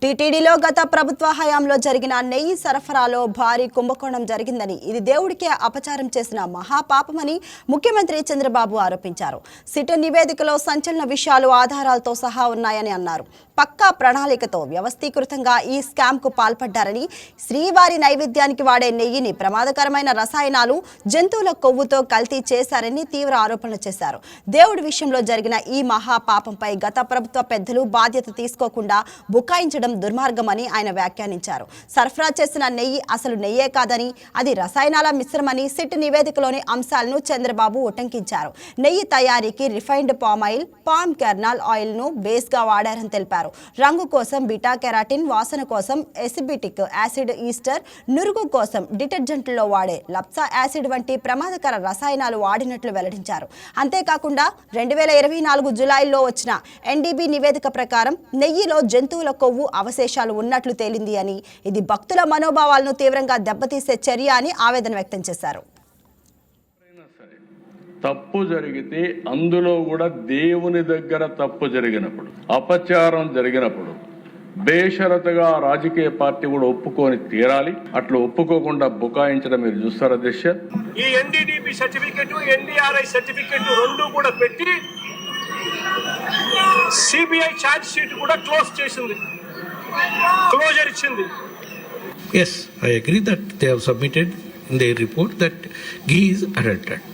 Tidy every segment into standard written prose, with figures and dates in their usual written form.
టీటీడీలో గత ప్రభుత్వ హయాంలో జరిగిన నెయ్యి సరఫరాలో భారీ కుంభకోణం జరిగిందని, ఇది దేవుడికే అపచారం చేసిన మహాపాపమని ముఖ్యమంత్రి చంద్రబాబు ఆరోపించారు. సిట్ నివేదికలో సంచలన విషయాలు ఆధారాలతో సహా ఉన్నాయని అన్నారు. పక్కా ప్రణాళికతో వ్యవస్థీకృతంగా ఈ స్కామ్కు పాల్పడ్డారని, శ్రీవారి నైవేద్యానికి వాడే నెయ్యిని ప్రమాదకరమైన రసాయనాలు, జంతువుల కొవ్వుతో కల్తీ చేశారని తీవ్ర ఆరోపణలు చేశారు. దేవుడి విషయంలో జరిగిన ఈ మహాపాపంపై గత ప్రభుత్వ పెద్దలు బాధ్యత తీసుకోకుండా బుకాయించడం దుర్మార్గమని ఆయన వ్యాఖ్యానించారు. సరఫరా చేసిన నెయ్యి అసలు నెయ్యే కాదని, అది రసాయనాల మిశ్రమని సిట్ నివేదికలోని అంశాలను చంద్రబాబు ఉటంకించారు. నెయ్యి తయారీకి refined palm oil, palm kernel oil ను బేస్ గా వాడారని తెలిపారు. రంగు కోసం బీటా కెరాటిన్, వాసన కోసం ఎసిబిటిక్ యాసిడ్ ఈస్టర్, నురుగు కోసం డిటర్జెంట్లో వాడే లప్సా యాసిడ్ వంటి ప్రమాదకర రసాయనాలు వాడినట్లు వెల్లడించారు. అంతేకాకుండా 2024 జులైలో వచ్చిన ఎన్డీబీ నివేదిక ప్రకారం నెయ్యిలో జంతువుల కొవ్వు అవశేషాలు ఉన్నట్లు తేలింది అని, ఇది భక్తుల మనోభావాలను తీవ్రంగా దెబ్బతీసే చర్య అని ఆవేదన వ్యక్తం చేశారు. తప్పు జరిగితే అందులో కూడా దేవుని దగ్గర తప్పు జరిగినప్పుడు, అపచారం జరిగినప్పుడు బేషరతుగా రాజకీయ పార్టీ కూడా ఒప్పుకొని తీరాలి. అట్లా ఒప్పుకోకుండా బుకాయించడం మీరు చూస్తారా దిశ? ఈ ఎన్డీడీబీ సర్టిఫికెట్, ఎన్డీఆర్ఐ సర్టిఫికెట్ రెండు కూడా పెట్టి సిబిఐ ఛార్జ్ షీట్ కూడా క్లోజర్ ఇచ్చింది. Yes, I agree that they have submitted in their report that ghee is adulterated.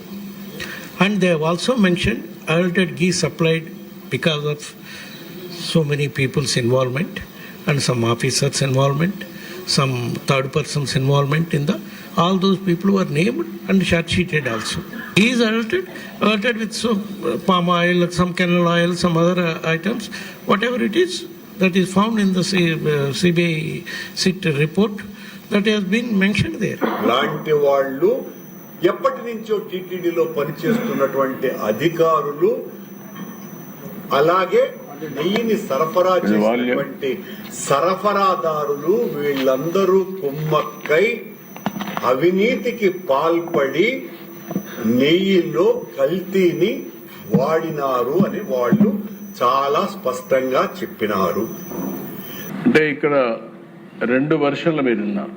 And they have also mentioned adulterated ghee supplied because of so many people's involvement and some officers' involvement, some third persons' involvement in the, all those people were named and charge sheeted also. Ghee is adulterated with some palm oil, some kernel oil, some other items, whatever it is that is found in the CBI SIT report that has been mentioned there. లాంటి వాళ్ళు ఎప్పటి నుంచో టీటీడీలో పనిచేస్తున్నటువంటి అధికారులు, అలాగే నెయ్యిని సరఫరా చేసినటువంటి సరఫరాదారులు, వీళ్ళందరూ కుమ్మక్కై అవినీతికి పాల్పడి నెయ్యిలో కల్తీని వాడినారు అని వాళ్ళు చాలా స్పష్టంగా చెప్పినారు. అంటే ఇక్కడ 2 వర్షన్లు మీరున్నారు.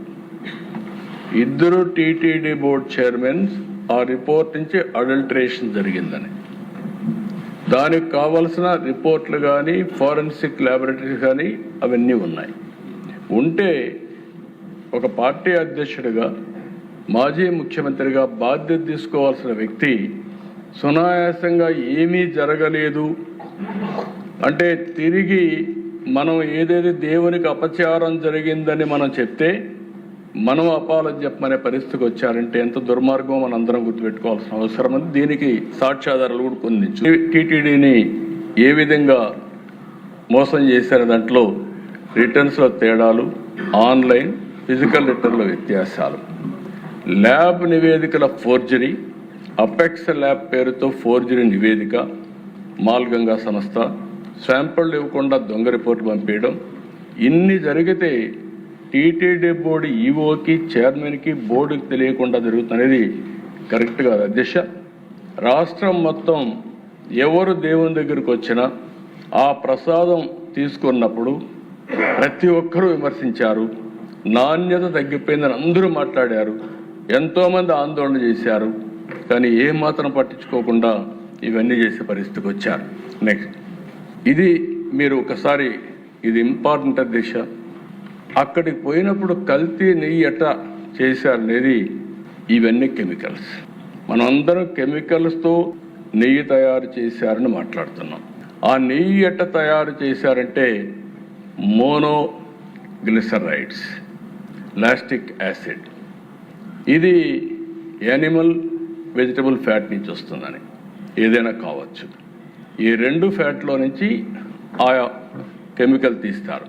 ఇద్దరు టీటీడీ బోర్డ్ చైర్మన్స్ ఆ రిపోర్ట్ నుంచి అడల్టరేషన్ జరిగిందని, దానికి కావలసిన రిపోర్ట్లు కానీ ఫోరెన్సిక్ ల్యాబొరేటరీస్ కానీ అవన్నీ ఉన్నాయి. ఉంటే ఒక పార్టీ అధ్యక్షుడిగా, మాజీ ముఖ్యమంత్రిగా బాధ్యత తీసుకోవాల్సిన వ్యక్తి సునాయాసంగా ఏమీ జరగలేదు అంటే, తిరిగి మనం ఏదైతే దేవునికి అపచారం జరిగిందని మనం చెప్తే మనం అపాలజీ చెప్పమనే పరిస్థితికి వచ్చారంటే ఎంత దుర్మార్గం మనం అందరం గుర్తుపెట్టుకోవాల్సిన అవసరం ఉంది. దీనికి సాక్ష్యాధారాలు కూడా పొందించు. టీటీడీని ఏ విధంగా మోసం చేశారు, దాంట్లో రిటర్న్స్లో తేడాలు, ఆన్లైన్ ఫిజికల్ రిటర్న్లో వ్యత్యాసాలు, ల్యాబ్ నివేదికల ఫోర్జరీ, అపెక్స్ ల్యాబ్ పేరుతో ఫోర్జరీ నివేదిక, మాల్గంగా సంస్థ శాంపుల్ ఇవ్వకుండా దొంగ రిపోర్టు పంపించడం, ఇన్ని జరిగితే టీటీడీ బోర్డు ఈఓకి, చైర్మన్కి, బోర్డుకి తెలియకుండా జరుగుతున్నది కరెక్ట్ కాదు అధ్యక్ష. రాష్ట్రం మొత్తం ఎవరు దేవుని దగ్గరికి వచ్చినా ఆ ప్రసాదం తీసుకున్నప్పుడు ప్రతి ఒక్కరూ విమర్శించారు. నాణ్యత తగ్గిపోయిందని అందరూ మాట్లాడారు, ఎంతోమంది ఆందోళన చేశారు. కానీ ఏమాత్రం పట్టించుకోకుండా ఇవన్నీ చేసే పరిస్థితికి వచ్చారు. నెక్స్ట్, ఇది మీరు ఒకసారి, ఇది ఇంపార్టెంట్ అధ్యక్ష. అక్కడికి పోయినప్పుడు కల్తీ నెయ్యి ఎట్లా చేశారనేది, ఇవన్నీ కెమికల్స్. మనం అందరం కెమికల్స్తో నెయ్యి తయారు చేశారని మాట్లాడుతున్నాం. ఆ నెయ్యి ఎట్లా తయారు చేశారంటే మోనోగ్లిసరైడ్స్, లాస్టిక్ యాసిడ్, ఇది యానిమల్ వెజిటబుల్ ఫ్యాట్ నుంచి వస్తుందని, ఏదైనా కావచ్చు. ఈ 2 ఫ్యాట్లో నుంచి ఆయా కెమికల్ తీస్తారు.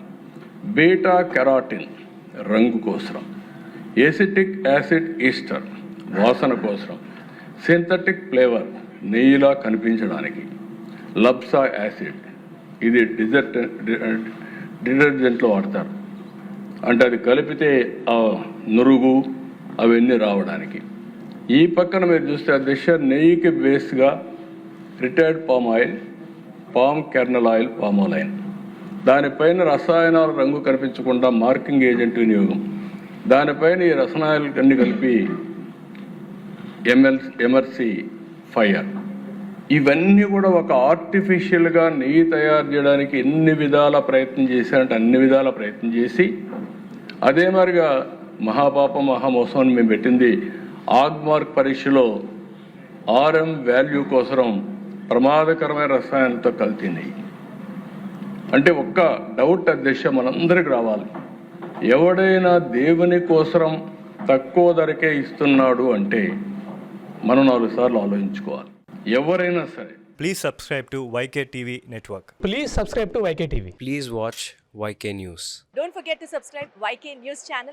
బీటా కెరాటిన్ రంగు కోసం, ఎసిటిక్ యాసిడ్ ఈస్టర్ వాసన కోసం, సింథటిక్ ఫ్లేవర్ నెయ్యిలా కనిపించడానికి, లప్సా యాసిడ్ ఇది డిటర్జెంట్లో వాడతారు, అంటే అది కలిపితే ఆ నురుగు అవన్నీ రావడానికి. ఈ పక్కన మీరు చూస్తే అధ్యక్ష, నెయ్యికి బేస్గా రిటైర్డ్ palm oil, palm kernel oil, palmolein దానిపైన రసాయనాల రంగు కనిపించకుండా మార్కింగ్ ఏజెంట్ వినియోగం, దానిపైన ఈ రసాయనాలు అన్ని కలిపి ఎమర్సీ ఫైర్, ఇవన్నీ కూడా ఒక ఆర్టిఫిషియల్గా నెయ్యి తయారు చేయడానికి ఎన్ని విధాల ప్రయత్నం చేశారంటే అన్ని విధాల ప్రయత్నం చేసి, అదే మరిగా మహాపాపం మహామోసం అని మేము పెట్టింది ఆగ్మార్క్ పరీక్షలో RM వాల్యూ కోసం ప్రమాదకరమైన రసాయనాలతో కల్తీ నెయ్యి. అంటే ఒక్క డౌట్ అధ్యక్ష మనందరికి రావాలి, ఎవడైనా దేవుని కోసం తక్కువ ధరకే ఇస్తున్నాడు అంటే మనం 4 సార్లు ఆలోచించుకోవాలి. ఎవరైనా సరే. Please subscribe to YK TV Network. Please subscribe to YK TV. Please watch YK News. Don't forget to subscribe YK News channel.